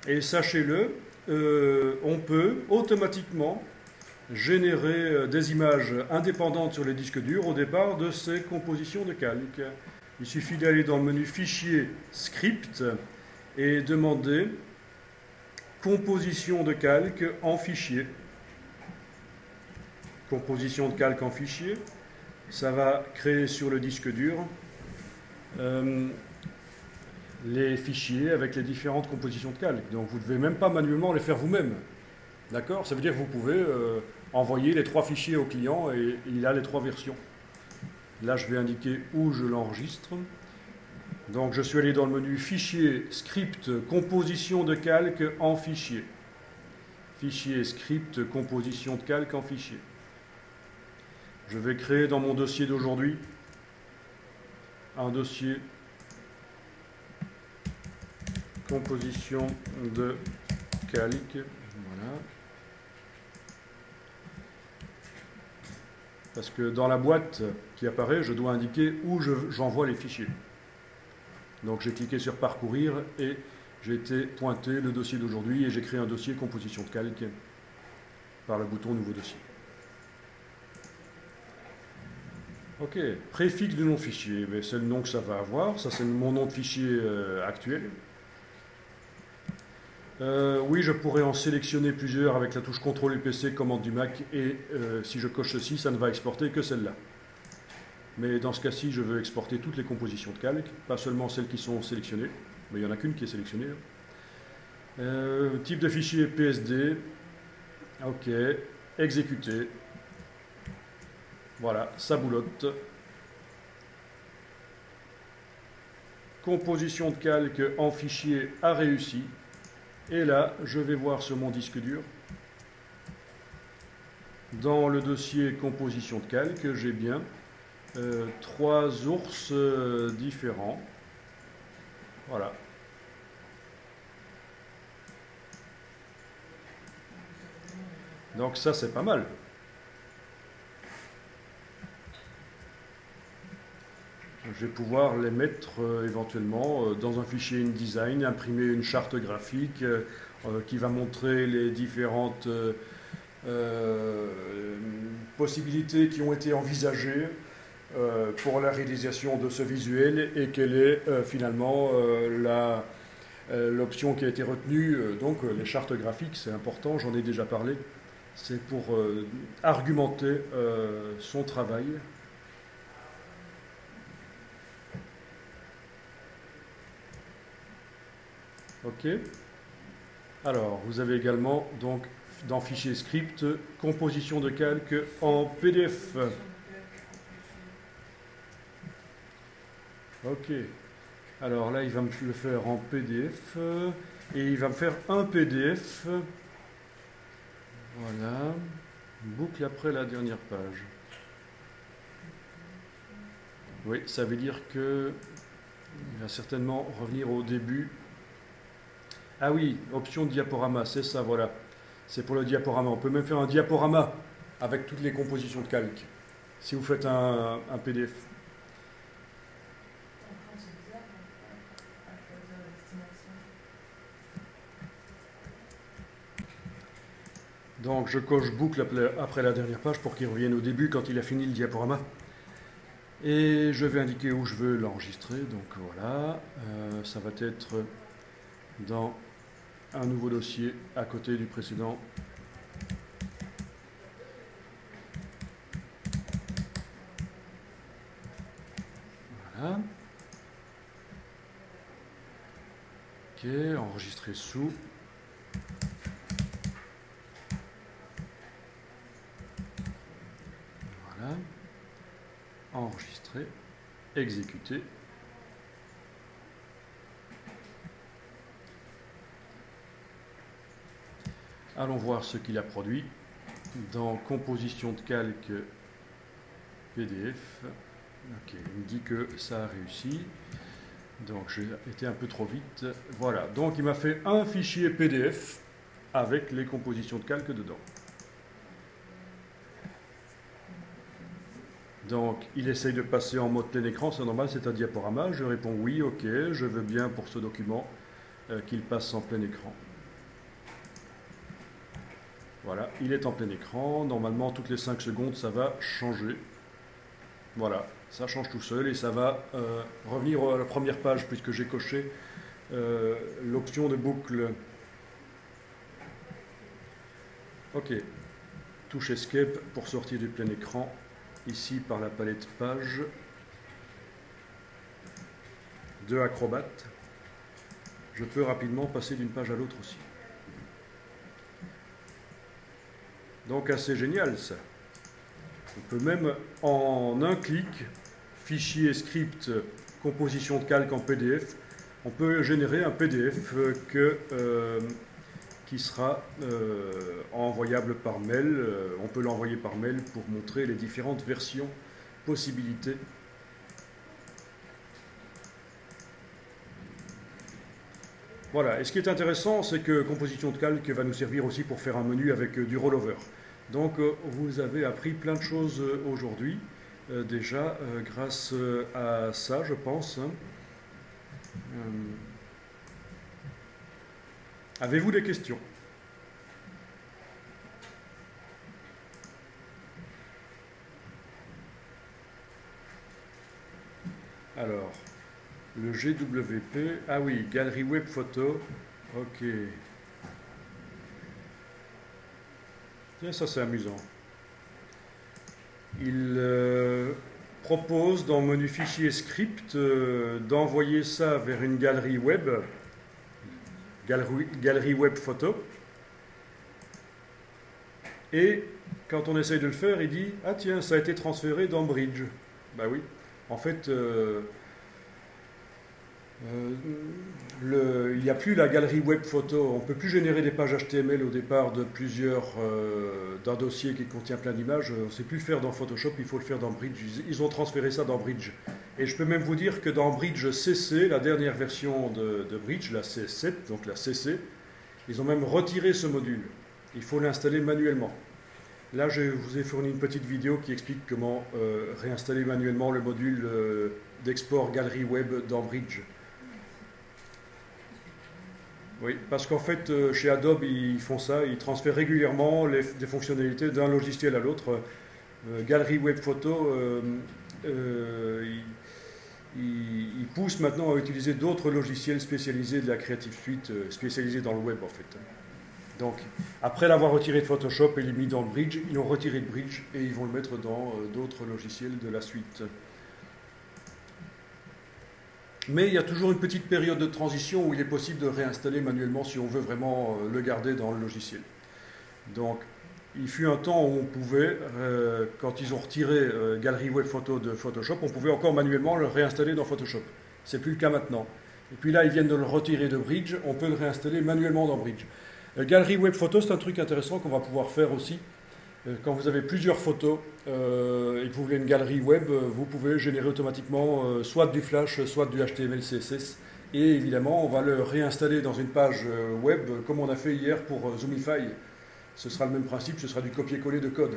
Et sachez-le, on peut automatiquement générer des images indépendantes sur les disques durs au départ de ces compositions de calque. Il suffit d'aller dans le menu Fichier, Script et demander Composition de calque en fichier. Composition de calque en fichier. Ça va créer sur le disque dur les fichiers avec les différentes compositions de calque. Donc vous ne devez même pas manuellement les faire vous-même. D'accord? Ça veut dire que vous pouvez envoyer les 3 fichiers au client et il a les 3 versions. Là, je vais indiquer où je l'enregistre. Donc je suis allé dans le menu Fichier, Script, Composition de calque en fichier. Fichier, Script, Composition de calque en fichier. Je vais créer dans mon dossier d'aujourd'hui un dossier composition de calque. Voilà. Parce que dans la boîte qui apparaît, je dois indiquer où j'envoie les fichiers. Donc j'ai cliqué sur Parcourir et j'ai été pointé le dossier d'aujourd'hui et j'ai créé un dossier composition de calque par le bouton Nouveau dossier. Ok, préfixe du nom de fichier, c'est le nom que ça va avoir, ça c'est mon nom de fichier actuel. Oui, je pourrais en sélectionner plusieurs avec la touche CTRL et PC, commande du Mac, et si je coche ceci, ça ne va exporter que celle-là. Mais dans ce cas-ci, je veux exporter toutes les compositions de calque, pas seulement celles qui sont sélectionnées, mais il n'y en a qu'une qui est sélectionnée. Type de fichier PSD, ok, exécuter. Voilà, ça boulotte. Composition de calque en fichier a réussi. Et là, je vais voir sur mon disque dur, dans le dossier composition de calque, j'ai bien 3 ours différents. Voilà. Donc ça, c'est pas mal. Je vais pouvoir les mettre éventuellement dans un fichier InDesign, imprimer une charte graphique qui va montrer les différentes possibilités qui ont été envisagées pour la réalisation de ce visuel et quelle est finalement l'option qui a été retenue. Donc les chartes graphiques, c'est important, j'en ai déjà parlé. C'est pour argumenter son travail. Ok. Alors, vous avez également donc dans Fichier Script, composition de calque en PDF. Ok. Alors là, il va me le faire en PDF et il va me faire un PDF. Voilà. Boucle après la dernière page. Oui, ça veut dire que il va certainement revenir au début. Ah oui, option diaporama, c'est ça, voilà. C'est pour le diaporama. On peut même faire un diaporama avec toutes les compositions de calque, si vous faites un PDF. Donc je coche boucle après la dernière page pour qu'il revienne au début quand il a fini le diaporama. Et je vais indiquer où je veux l'enregistrer. Donc voilà, ça va être dans un nouveau dossier à côté du précédent. Voilà. Ok, enregistrer sous. Voilà. Enregistrer, exécuter. Allons voir ce qu'il a produit dans composition de calque PDF. Ok, il me dit que ça a réussi. Donc j'ai été un peu trop vite. Voilà, donc il m'a fait un fichier PDF avec les compositions de calque dedans. Donc, il essaye de passer en mode plein écran, c'est normal, c'est un diaporama. Je réponds oui, ok, je veux bien pour ce document qu'il passe en plein écran. Voilà, il est en plein écran. Normalement, toutes les 5 secondes, ça va changer. Voilà, ça change tout seul et ça va revenir à la première page puisque j'ai coché l'option de boucle. Ok, touche Escape pour sortir du plein écran. Ici par la palette page de Acrobat. Je peux rapidement passer d'une page à l'autre aussi. Donc assez génial ça. On peut même en un clic, fichier script, composition de calque en PDF, on peut générer un PDF qui sera envoyable par mail. On peut l'envoyer par mail pour montrer les différentes versions, possibilités. Voilà, et ce qui est intéressant, c'est que composition de calque va nous servir aussi pour faire un menu avec du rollover. Donc vous avez appris plein de choses aujourd'hui, déjà grâce à ça, je pense. Avez-vous des questions? Alors, le GWP, ah oui, galerie web photo, ok. Tiens, ça c'est amusant. Il propose dans le menu fichier script d'envoyer ça vers une galerie web photo. Et quand on essaye de le faire, il dit « Ah tiens, ça a été transféré dans Bridge ». Ben oui, en fait, il n'y a plus la galerie web photo. On ne peut plus générer des pages HTML au départ d'un dossier qui contient plein d'images. On ne sait plus le faire dans Photoshop, il faut le faire dans Bridge. Ils ont transféré ça dans Bridge. Et je peux même vous dire que dans Bridge CC, la dernière version de Bridge, la CS7, donc la CC, ils ont même retiré ce module. Il faut l'installer manuellement. Là, je vous ai fourni une petite vidéo qui explique comment réinstaller manuellement le module d'export galerie web dans Bridge. Oui, parce qu'en fait, chez Adobe, ils font ça, ils transfèrent régulièrement des fonctionnalités d'un logiciel à l'autre. Galerie Web Photo, ils poussent maintenant à utiliser d'autres logiciels spécialisés de la Creative Suite, spécialisés dans le web en fait. Donc, après l'avoir retiré de Photoshop et mis dans le Bridge, ils l'ont retiré de Bridge et ils vont le mettre dans d'autres logiciels de la suite. Mais il y a toujours une petite période de transition où il est possible de réinstaller manuellement si on veut vraiment le garder dans le logiciel. Donc, il fut un temps où on pouvait, quand ils ont retiré Galerie Web Photo de Photoshop, on pouvait encore manuellement le réinstaller dans Photoshop. C'est plus le cas maintenant. Et puis là, ils viennent de le retirer de Bridge, on peut le réinstaller manuellement dans Bridge. Galerie Web Photo, c'est un truc intéressant qu'on va pouvoir faire aussi. Quand vous avez plusieurs photos et que vous voulez une galerie web, vous pouvez générer automatiquement soit du Flash, soit du HTML, CSS. Et évidemment, on va le réinstaller dans une page web comme on a fait hier pour Zoomify. Ce sera le même principe, ce sera du copier-coller de code.